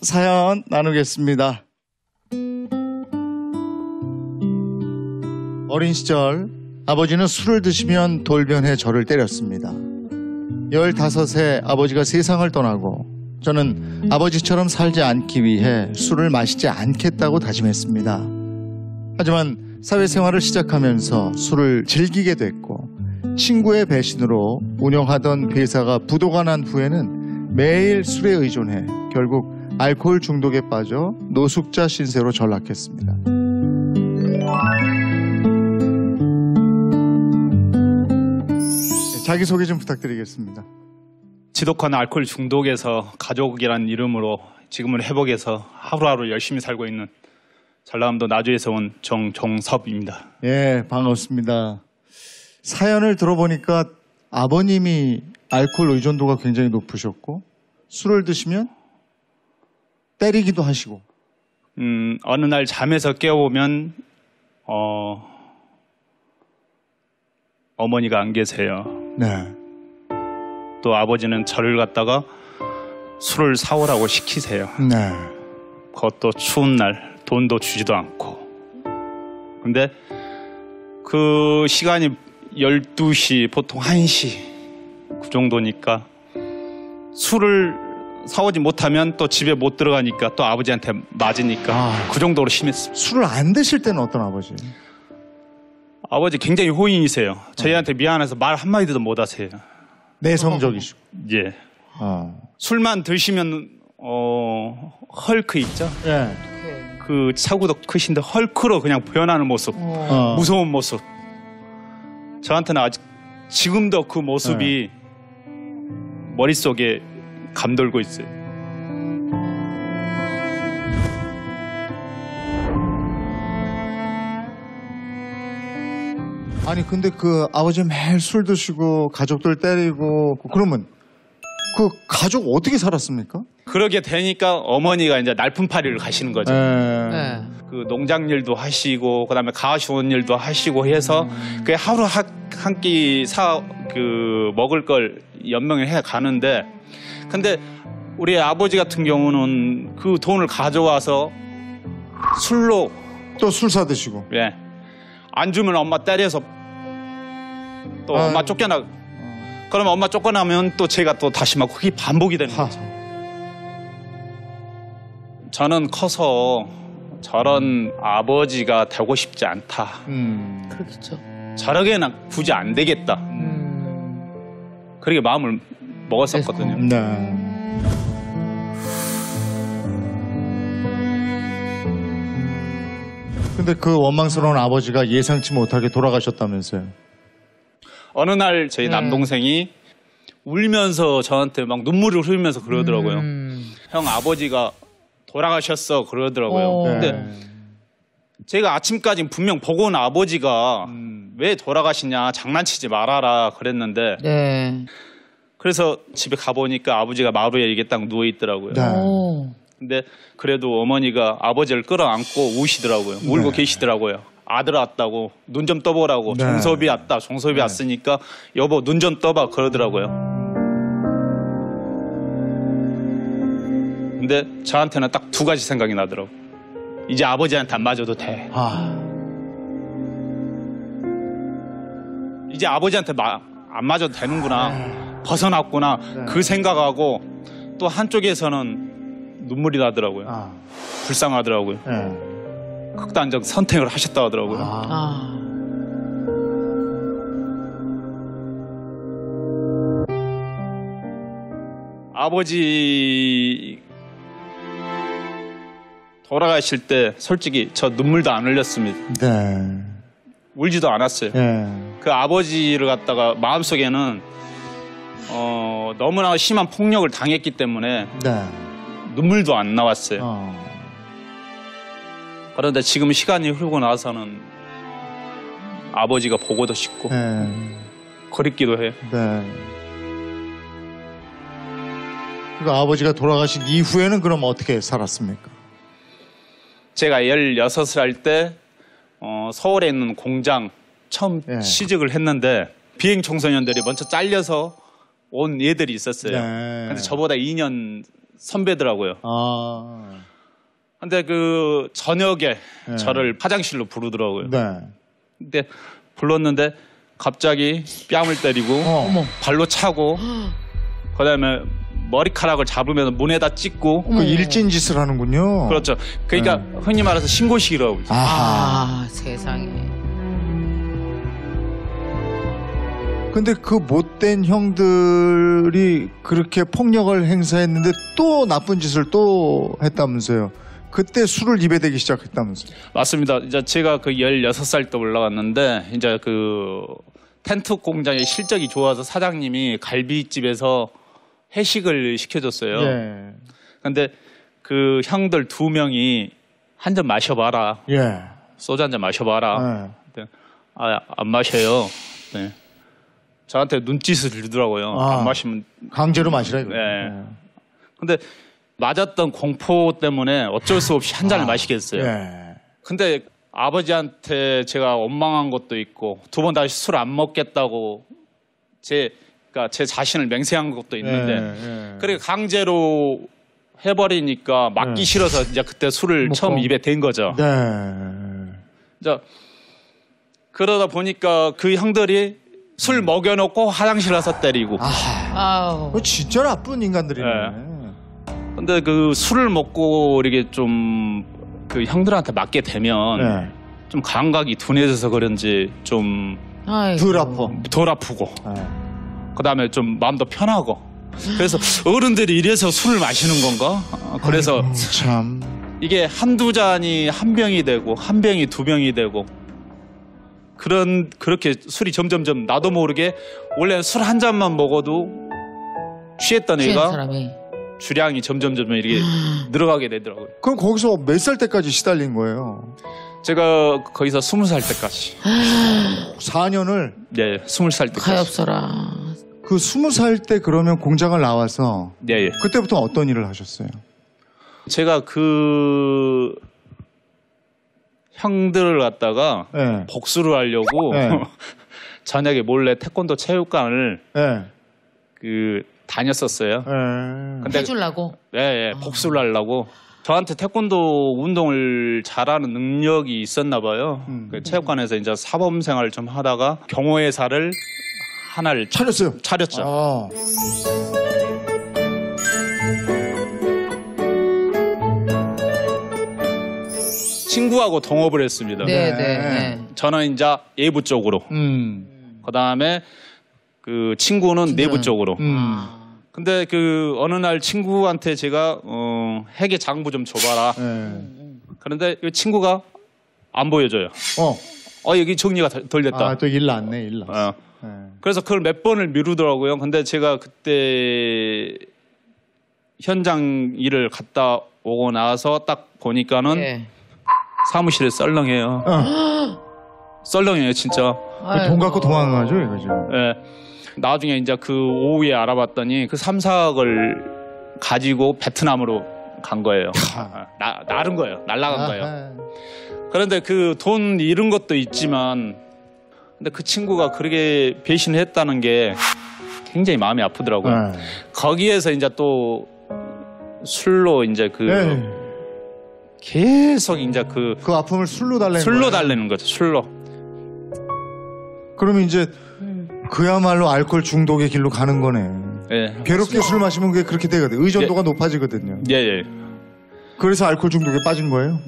사연 나누겠습니다. 어린 시절 아버지는 술을 드시면 돌변해 저를 때렸습니다. 15세 아버지가 세상을 떠나고 저는 아버지처럼 살지 않기 위해 술을 마시지 않겠다고 다짐했습니다. 하지만 사회생활을 시작하면서 술을 즐기게 됐고 친구의 배신으로 운영하던 회사가 부도가 난 후에는 매일 술에 의존해 결국 알코올 중독에 빠져 노숙자 신세로 전락했습니다. 자기소개 좀 부탁드리겠습니다. 지독한 알코올 중독에서 가족이란 이름으로 지금은 회복해서 하루하루 열심히 살고 있는 전라남도 나주에서 온 정종섭입니다. 예, 반갑습니다. 사연을 들어보니까 아버님이 알코올 의존도가 굉장히 높으셨고 술을 드시면 때리기도 하시고. 어느 날 잠에서 깨어보면 어머니가 안 계세요. 네. 또 아버지는 저를 갖다가 술을 사오라고 시키세요. 네. 그것도 추운 날 돈도 주지도 않고. 근데 그 시간이 12시, 보통 1시 그 정도니까 술을 사오지 못하면 또 집에 못 들어가니까 또 아버지한테 맞으니까 그 정도로 심했습니다. 술을 안 드실 때는 어떤 아버지? 아버지 굉장히 호인이세요. 저희한테 미안해서 말 한마디도 못 하세요. 내성적이시고. 예. 술만 드시면 헐크 있죠? 예. 그 차구도 크신데 헐크로 그냥 표현하는 모습. 무서운 모습. 저한테는 아직 지금도 그 모습이 머릿속에 감돌고 있어요. 아니 근데 그 아버지 매일 술 드시고 가족들 때리고 그러면 그 가족 어떻게 살았습니까? 그러게 되니까 어머니가 이제 날품팔이를 가시는 거죠. 네. 그 농장 일도 하시고 그다음에 가시원 일도 하시고 해서 그 하루 한 끼 그 먹을 걸 연명을 해 가는데 근데 우리 아버지 같은 경우는 그 돈을 가져와서 술로 또 술 사 드시고. 예. 안 주면 엄마 때려서 또 엄마 쫓겨나. 그러면 엄마 쫓겨나면 또 제가 또 다시 막 그게 반복이 되는 거죠. 저는 커서 저런 아버지가 되고 싶지 않다. 그렇겠죠. 저러게는 굳이 안 되겠다. 그렇게 마음을 먹었었거든요. 네. 근데 그 원망스러운 아버지가 예상치 못하게 돌아가셨다면서요? 어느 날 저희 남동생이 울면서 저한테 막 눈물을 흘리면서 그러더라고요. 형 아버지가 돌아가셨어 그러더라고요. 근데 제가 아침까지 분명 보고 온 아버지가 왜 돌아가시냐 장난치지 말아라 그랬는데 그래서 집에 가보니까 아버지가 마루에 이렇게 딱 누워있더라고요. 근데 그래도 어머니가 아버지를 끌어안고 우시더라고요. 울고 계시더라고요. 아들 왔다고 눈 좀 떠보라고. 종섭이 왔다. 종섭이 왔으니까 여보 눈 좀 떠봐 그러더라고요. 근데 저한테는 딱 두 가지 생각이 나더라고요. 이제 아버지한테 안 맞아도 돼. 이제 아버지한테 안 맞아도 되는구나. 벗어났구나. 그 생각하고 또 한쪽에서는 눈물이 나더라고요. 불쌍하더라고요. 극단적 선택을 하셨다고 하더라고요. 아버지 돌아가실 때 솔직히 저 눈물도 안 흘렸습니다. 울지도 않았어요. 그 아버지를 갖다가 마음속에는 너무나 심한 폭력을 당했기 때문에 눈물도 안 나왔어요. 그런데 지금 시간이 흐르고 나서는 아버지가 보고도 싶고 그립기도 해요. 그 아버지가 돌아가신 이후에는 그럼 어떻게 살았습니까? 제가 16살 때 서울에 있는 공장 처음 취직을 했는데 비행 청소년들이 먼저 잘려서 온 애들이 있었어요. 근데 저보다 2년 선배더라고요. 아. 근데 그 저녁에 네. 저를 화장실로 부르더라고요. 네. 근데 불렀는데 갑자기 뺨을 때리고 발로 차고 그다음에 머리카락을 잡으면 문에다 찍고 그 일진 짓을 하는군요. 그렇죠. 그러니까 흔히 말해서 신고식이라고. 아하. 세상에. 근데 그 못된 형들이 그렇게 폭력을 행사했는데 또 나쁜 짓을 또 했다면서요. 그때 술을 입에 대기 시작했다면서요. 맞습니다. 이제 제가 그 16살 때 올라갔는데 이제 그 텐트 공장의 실적이 좋아서 사장님이 갈비집에서 회식을 시켜줬어요. 예. 근데 그 형들 2명이 한 잔 마셔봐라. 예. 소주 한 잔 마셔봐라. 예. 안 마셔요. 네. 저한테 눈짓을 주더라고요. 아. 안 마시면. 강제로 마시라 이거. 네. 근데 맞았던 공포 때문에 어쩔 수 없이 한 잔을 마시겠어요. 예. 근데 아버지한테 제가 원망한 것도 있고 2번 다시 술 안 먹겠다고 그러니까 제 자신을 맹세한 것도 있는데 예. 그렇게 강제로 해버리니까 맞기 싫어서 이제 그때 술을 처음 입에 댄 거죠. 네. 이제 그러다 보니까 그 형들이 술 먹여놓고 화장실 가서 때리고. 아우. 그 진짜 나쁜 인간들이네. 근데 그 술을 먹고 이렇게 좀 그 형들한테 맞게 되면 네. 좀 감각이 둔해져서 그런지 좀 덜 아파. 덜 아프고 네. 그다음에 좀 마음도 편하고 그래서 어른들이 이래서 술을 마시는 건가? 그래서 아이고, 참. 이게 한두 잔이 한 병이 되고 한 병이 2병이 되고 그렇게 술이 점점점 나도 모르게 원래는 술 한 잔만 먹어도 취했던 취한 애가 사람이. 주량이 점점점 이렇게 늘어가게 되더라고요. 그럼 거기서 몇 살 때까지 시달린 거예요? 제가 거기서 20살 때까지. 4년을? 네, 20살 때까지. 가엾어라. 그 20살 때 그러면 공장을 나와서 네, 예. 그때부터 어떤 일을 하셨어요? 제가 그 형들을 갖다가 네. 복수를 하려고 네. 저녁에 몰래 태권도 체육관을 네. 그 다녔었어요. 네. 근데 해주려고. 네, 복수를 하려고. 저한테 태권도 운동을 잘하는 능력이 있었나 봐요. 그 체육관에서 이제 사범 생활을 좀 하다가 경호회사를 하나를 차렸어요. 차렸죠. 아. 친구하고 동업을 했습니다. 네, 네. 네. 네. 저는 이제 예부 쪽으로. 그다음에 그 친구는 내부 쪽으로. 근데 그 어느 날 친구한테 제가 회계 장부 좀 줘봐라. 네. 그런데 이 친구가 안 보여줘요. 여기 정리가 덜 됐다. 아, 또 일 났네, 일 났어. 네. 그래서 그걸 몇 번을 미루더라고요. 근데 제가 그때 현장 일을 갔다 오고 나서 딱 보니까는 네. 사무실에 썰렁해요. 썰렁해요, 진짜. 돈 갖고 도망가죠, 이거 지금. 예. 나중에 이제 그 오후에 알아봤더니 그 삼사학을 가지고 베트남으로 간 거예요. 나른 거예요. 날라간 거예요. 그런데 그 돈 잃은 것도 있지만 근데 그 친구가 그렇게 배신을 했다는 게 굉장히 마음이 아프더라고요. 네. 거기에서 이제 또 술로 이제 그 네. 계속 이제 그 그 아픔을 술로 달래는 술로 거예요? 달래는 거죠. 술로. 그러면 이제 그야말로 알코올 중독의 길로 가는 거네. 예. 괴롭게 술 마시면 그게 그렇게 되거든. 의존도가 높아지거든요. 예, 예. 그래서 알코올 중독에 빠진 거예요?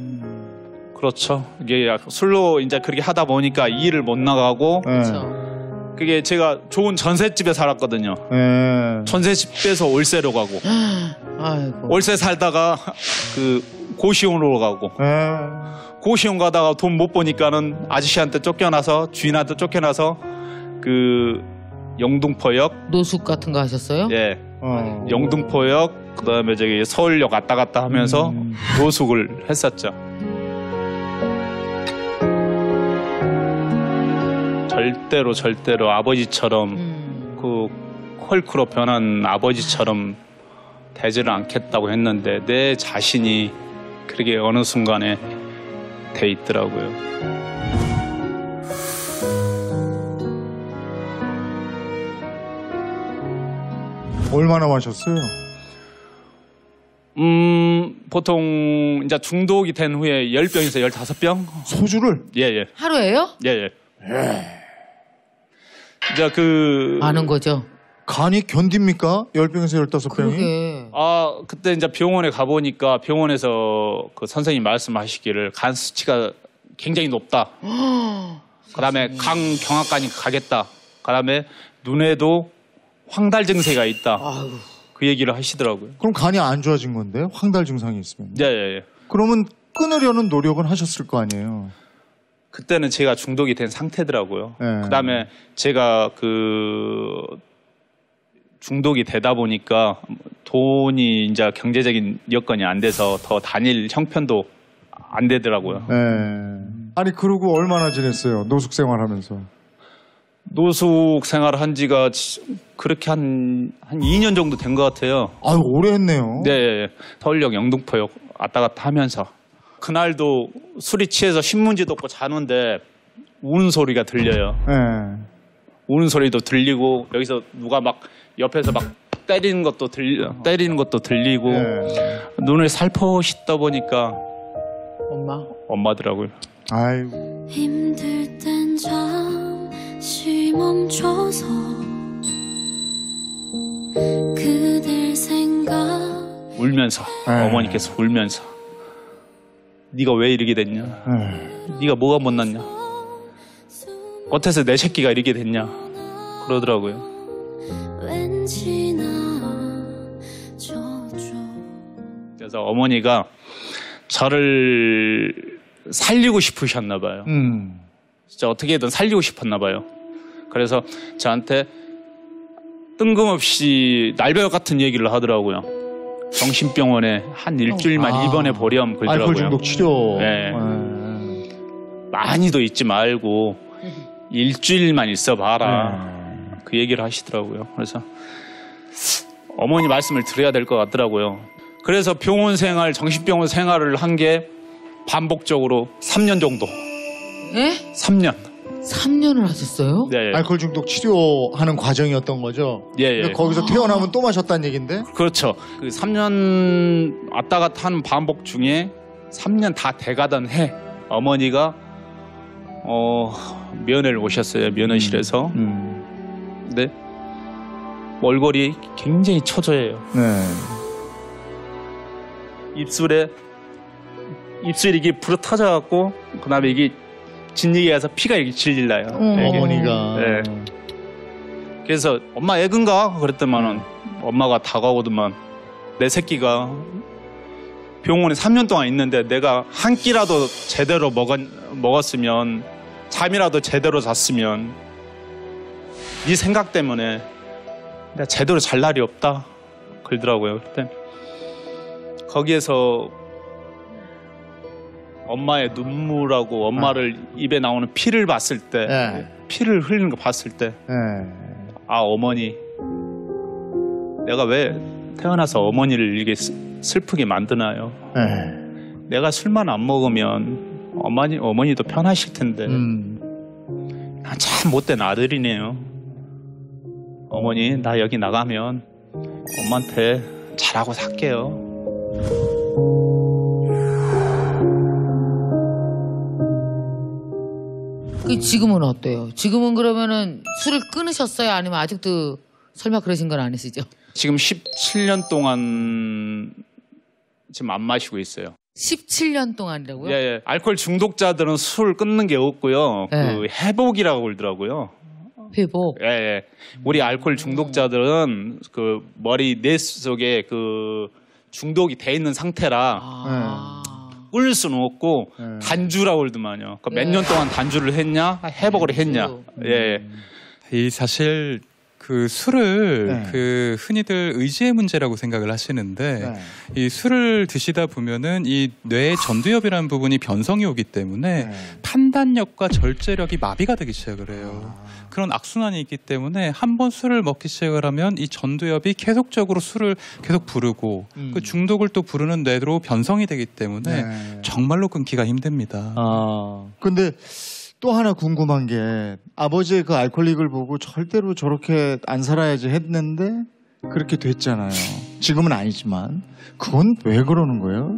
그렇죠. 이게 술로 이제 그렇게 하다 보니까 일을 못 나가고 네. 그렇죠. 그게 제가 좋은 전셋집에 살았거든요. 네. 전셋집에서 월세로 가고 아이고. 월세 살다가 그 고시원으로 가고 네. 고시원 가다가 돈 못 버니까는 아저씨한테 쫓겨나서 주인한테 쫓겨나서 그 영등포역 노숙 같은 거 하셨어요? 예 영등포역 그다음에 저기 서울역 왔다 갔다 하면서 노숙을 했었죠. 절대로 아버지처럼 그 헐크로 변한 아버지처럼 되지를 않겠다고 했는데 내 자신이 그렇게 어느 순간에 돼 있더라고요. 얼마나 마셨어요? 보통 이제 중독이 된 후에 10병에서 15병? 소주를? 예. 하루에요? 예. 이제 아는 거죠. 간이 견딥니까? 10병에서 15병이? 그러게. 그때 이제 병원에 가보니까 병원에서 그 선생님 말씀하시기를 간 수치가 굉장히 높다. 그다음에 경악관이 가겠다. 그다음에 눈에도 황달 증세가 있다. 아유. 그 얘기를 하시더라고요. 그럼 간이 안 좋아진 건데? 황달 증상이 있으면. 예. 그러면 끊으려는 노력은 하셨을 거 아니에요? 그때는 제가 중독이 된 상태더라고요. 네. 그다음에 제가 중독이 되다 보니까 돈이 이제 경제적인 여건이 안 돼서 더 다닐 형편도 안 되더라고요. 네. 아니 그러고 얼마나 지냈어요? 노숙 생활하면서. 노숙 생활을 한 지가 그렇게 한 2년 정도 된 것 같아요. 아유 오래 했네요. 네. 서울역 영등포역 왔다 갔다 하면서. 그날도 술이 취해서 신문지도 없고 자는데 우는 소리가 들려요. 네. 우는 소리도 들리고 여기서 누가 막 옆에서 막 때리는 것도 들리고 네. 눈을 살포시 떠보니까 엄마더라고요. 아이고. 힘들 땐 잠시 멈춰서 그댈 생각 울면서 어머니께서 울면서 네가 왜 이렇게 됐냐? 네가 뭐가 못났냐? 어째서 내 새끼가 이렇게 됐냐? 그러더라고요. 왠지 그래서 어머니가 저를 살리고 싶으셨나 봐요. 진짜 어떻게든 살리고 싶었나 봐요. 그래서 저한테 뜬금없이 날벼락 같은 얘기를 하더라고요. 정신병원에 한 일주일만 입원해 보렴 그러더라고요. 알코올 중독 치료. 네. 많이도 있지 말고 일주일만 있어봐라. 그 얘기를 하시더라고요. 그래서 어머니 말씀을 드려야 될 것 같더라고요. 그래서 병원 생활, 정신병원 생활을 한 게 반복적으로 3년 정도. 예? 3년. 3년을 하셨어요? 네. 알코올 중독 치료하는 과정이었던 거죠? 예. 근데 거기서 태어나면 또 마셨다는 얘긴데? 그렇죠. 그 3년 왔다 갔다 하는 반복 중에 3년 다 돼가던 해 어머니가 면회를 오셨어요. 면회실에서. 근데 몰골이 굉장히 초조해요. 네. 입술이 이게 불어 터져갖고 그다음에 이게 진리기에서 피가 이렇게 질릴나요. 어머니가. 네. 그래서 엄마 애근가 그랬더만은 엄마가 다가오더만 내 새끼가 병원에 3년 동안 있는데 내가 한 끼라도 제대로 먹었으면 잠이라도 제대로 잤으면 네 생각 때문에 내가 제대로 잘 날이 없다 그러더라고요. 그때 거기에서 엄마의 눈물하고 엄마를 입에 나오는 피를 봤을 때 피를 흘리는 거 봤을 때 어머니 내가 왜 태어나서 어머니를 이렇게 슬프게 만드나요? 내가 술만 안 먹으면 어머니도 편하실 텐데 난 참 못된 아들이네요. 어머니 나 여기 나가면 엄마한테 잘하고 살게요. 지금은 어때요? 지금은 그러면은 술을 끊으셨어요? 아니면 아직도 설마 그러신 건 아니시죠? 지금 17년 동안 지금 안 마시고 있어요. 17년 동안이라고요? 예. 알코올 중독자들은 술 끊는 게 없고요. 네. 그 회복이라고 그러더라고요. 회복. 예. 우리 알코올 중독자들은 그 머리 뇌 속에 그 중독이 돼 있는 상태라 끊을 수는 없고 단주라고 그러더만요. 그러니까 몇 년 동안 단주를 했냐, 회복을 했냐. 예. 이 사실 그 술을 그 흔히들 의지의 문제라고 생각을 하시는데 이 술을 드시다 보면은 이 뇌의 전두엽이라는 부분이 변성이 오기 때문에 판단력과 절제력이 마비가 되기 시작을 해요. 그런 악순환이 있기 때문에 한 번 술을 먹기 시작을 하면 이 전두엽이 계속적으로 술을 계속 부르고 그 중독을 또 부르는 뇌로 변성이 되기 때문에 정말로 끊기가 힘듭니다. 근데 또 하나 궁금한 게 아버지의 그 알코올릭을 보고 절대로 저렇게 안 살아야지 했는데 그렇게 됐잖아요. 지금은 아니지만 그건 왜 그러는 거예요?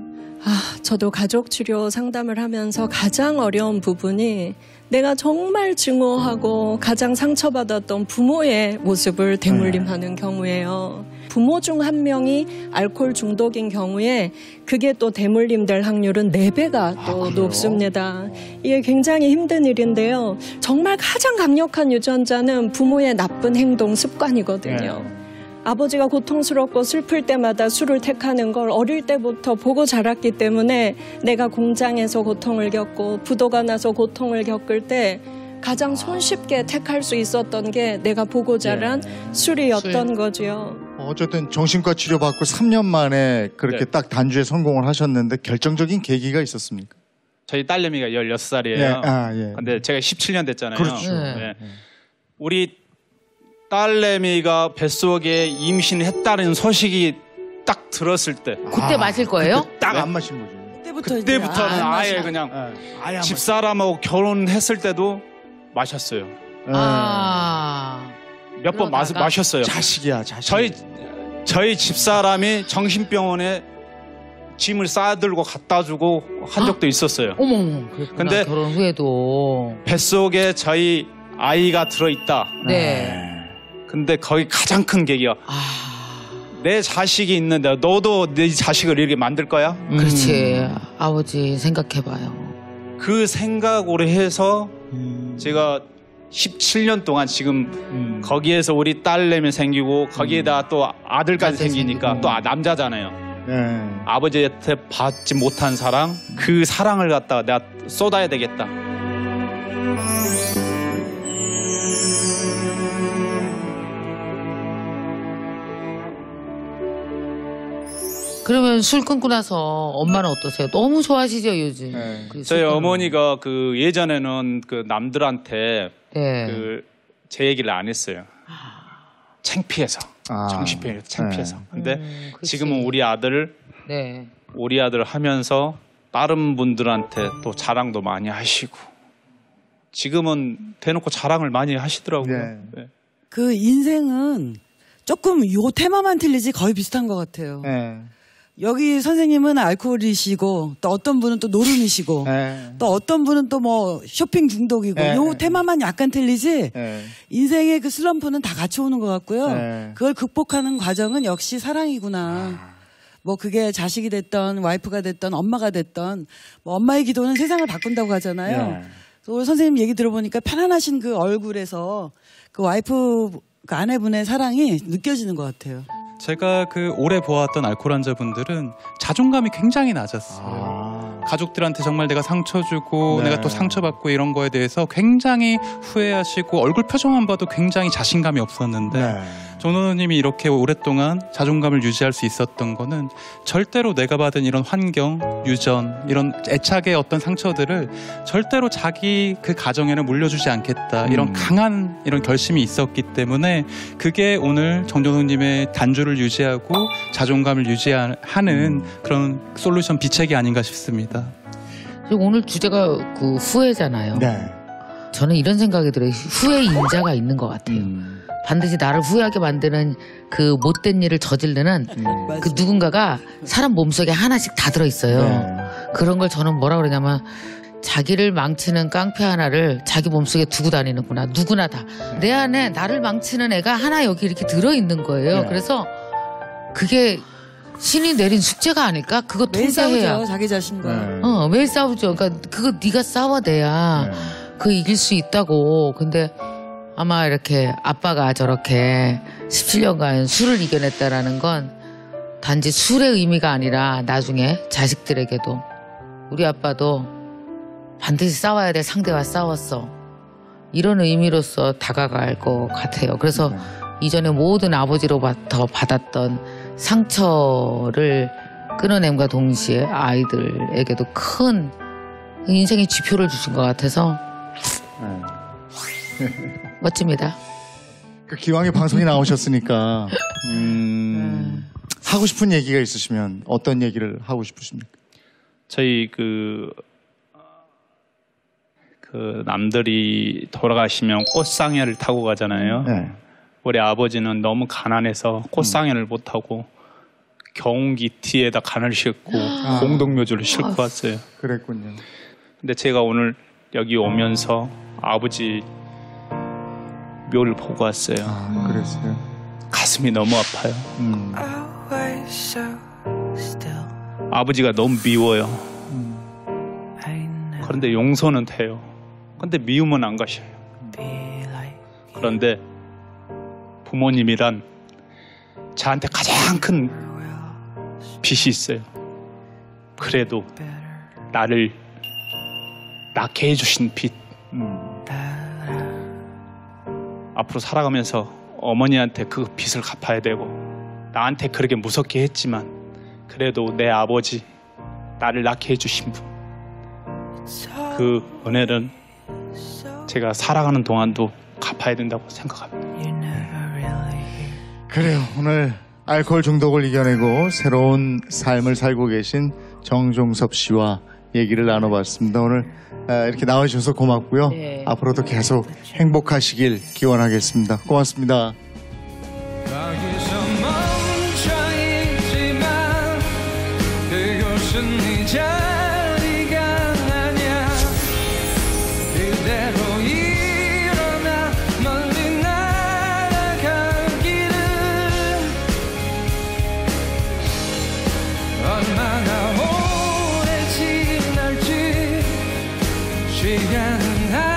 저도 가족 치료 상담을 하면서 가장 어려운 부분이 내가 정말 증오하고 가장 상처받았던 부모의 모습을 대물림하는 경우예요. 부모 중 한 명이 알코올 중독인 경우에 그게 또 대물림될 확률은 4배가 또 높습니다. 이게 굉장히 힘든 일인데요. 정말 가장 강력한 유전자는 부모의 나쁜 행동 습관이거든요. 아버지가 고통스럽고 슬플 때마다 술을 택하는 걸 어릴 때부터 보고 자랐기 때문에 내가 공장에서 고통을 겪고 부도가 나서 고통을 겪을 때 가장 손쉽게 택할 수 있었던 게 내가 보고 자란 술이었던 거지요. 어쨌든 정신과 치료받고 3년 만에 그렇게 네. 딱 단주에 성공을 하셨는데 결정적인 계기가 있었습니까? 저희 딸내미가 16살이에요. 예. 근데 제가 17년 됐잖아요. 그렇죠. 네. 우리 딸내미가 뱃속에 임신했다는 소식이 딱 들었을 때 그때 마실 거예요? 딱 안 마신 거죠. 그때부터는 아예 그냥 아예 안 집사람하고 결혼했을 때도 마셨어요. 몇 번 그러다가 마셨어요. 자식이야, 자식. 저희 집사람이 정신병원에 짐을 싸들고 갖다 주고 한 적도 있었어요. 어머, 그랬구나. 근데 결혼 후에도. 뱃속에 저희 아이가 들어있다. 네. 근데 거기 가장 큰 계기가 내 자식이 있는데 너도 네 자식을 이렇게 만들 거야? 그렇지. 아버지 생각해봐요. 그 생각으로 해서 제가 17년 동안 지금 거기에서 우리 딸내미 생기고 거기에다 또 아들까지 생기니까 또 남자잖아요. 네. 아버지한테 받지 못한 사랑, 그 사랑을 갖다가 내가 쏟아야 되겠다. 그러면 술 끊고 나서 엄마는 어떠세요? 너무 좋아하시죠 요즘? 네. 그 저희 술 끊으면. 어머니가 그 예전에는 그 남들한테 네. 그 제 얘기를 안 했어요. 창피해서. 정신병이 창피해서. 근데 그치. 지금은 우리 아들 하면서 다른 분들한테 또 자랑도 많이 하시고 지금은 대놓고 자랑을 많이 하시더라고요. 네. 네. 그 인생은 조금 요 테마만 틀리지 거의 비슷한 것 같아요. 네. 여기 선생님은 알코올이시고 또 어떤 분은 또 노름이시고 네. 또 어떤 분은 또 뭐 쇼핑 중독이고 네. 요 테마만 약간 틀리지 네. 인생의 그 슬럼프는 다 같이 오는 것 같고요. 네. 그걸 극복하는 과정은 역시 사랑이구나. 뭐 그게 자식이 됐던 와이프가 됐던 엄마가 됐던 뭐 엄마의 기도는 세상을 바꾼다고 하잖아요. 네. 그래서 오늘 선생님 얘기 들어보니까 편안하신 그 얼굴에서 그 와이프 그 아내분의 사랑이 느껴지는 것 같아요. 제가 그 오래 보았던 알코올 환자분들은 자존감이 굉장히 낮았어요. 가족들한테 정말 내가 상처 주고 네. 내가 또 상처받고 이런 거에 대해서 굉장히 후회하시고 얼굴 표정만 봐도 굉장히 자신감이 없었는데 네. 정노노님이 이렇게 오랫동안 자존감을 유지할 수 있었던 거는 절대로 내가 받은 이런 환경, 유전, 이런 애착의 어떤 상처들을 절대로 자기 그 가정에는 물려주지 않겠다. 이런 강한 이런 결심이 있었기 때문에 그게 오늘 정노노님의 단주를 유지하고 자존감을 유지하는 그런 솔루션 비책이 아닌가 싶습니다. 그리고 오늘 주제가 그 후회잖아요. 네. 저는 이런 생각이 들어요. 후회 인자가 있는 것 같아요. 반드시 나를 후회하게 만드는 그 못된 일을 저지르는 그 누군가가 사람 몸속에 하나씩 다 들어있어요. 네. 그런 걸 저는 뭐라 그러냐면 자기를 망치는 깡패 하나를 자기 몸속에 두고 다니는구나. 누구나 다. 내 안에 나를 망치는 애가 하나 여기 이렇게 들어있는 거예요. 네. 그래서 그게 신이 내린 숙제가 아닐까? 그거 매일 통제해야. 싸우죠 자기 자신과. 네. 매일 싸우죠. 그러니까 그거 네가 싸워내야 네. 그 이길 수 있다고. 근데 아마 이렇게 아빠가 저렇게 17년간 술을 이겨냈다라는 건 단지 술의 의미가 아니라 나중에 자식들에게도 우리 아빠도 반드시 싸워야 될 상대와 싸웠어. 이런 의미로서 다가갈 것 같아요. 그래서 이전에 모든 아버지로부터 받았던 상처를 끊어냄과 동시에 아이들에게도 큰 인생의 지표를 주신 것 같아서 멋집니다. 그 기왕에 방송에 나오셨으니까 하고 싶은 얘기가 있으시면 어떤 얘기를 하고 싶으십니까? 저희 그 남들이 돌아가시면 꽃상여를 타고 가잖아요. 네. 우리 아버지는 너무 가난해서 꽃상현을 못하고 경운기 뒤에다 간을 싣고 공동묘지를 싣고 왔어요. 그랬군요. 근데 제가 오늘 여기 오면서 아버지 묘를 보고 왔어요. 그랬어요. 가슴이 너무 아파요. 아버지가 너무 미워요. 그런데 용서는 돼요. 근데 미움은 안 가셔요. 그런데 부모님이란 저한테 가장 큰 빚이 있어요. 그래도 나를 낳게 해주신 빚. 앞으로 살아가면서 어머니한테 그 빚을 갚아야 되고 나한테 그렇게 무섭게 했지만 그래도 내 아버지 나를 낳게 해주신 분, 그 은혜는 제가 살아가는 동안도 갚아야 된다고 생각합니다. 그래요. 오늘 알코올 중독을 이겨내고 새로운 삶을 살고 계신 정종섭 씨와 얘기를 나눠봤습니다. 오늘 이렇게 나와주셔서 고맙고요. 네. 앞으로도 계속 행복하시길 기원하겠습니다. 고맙습니다. 거기서 멈춰있지만 그곳은 네 자리가 아냐. 그대로 일어나 멀리 날아가기를. 얼마나 오래 지날지 시간은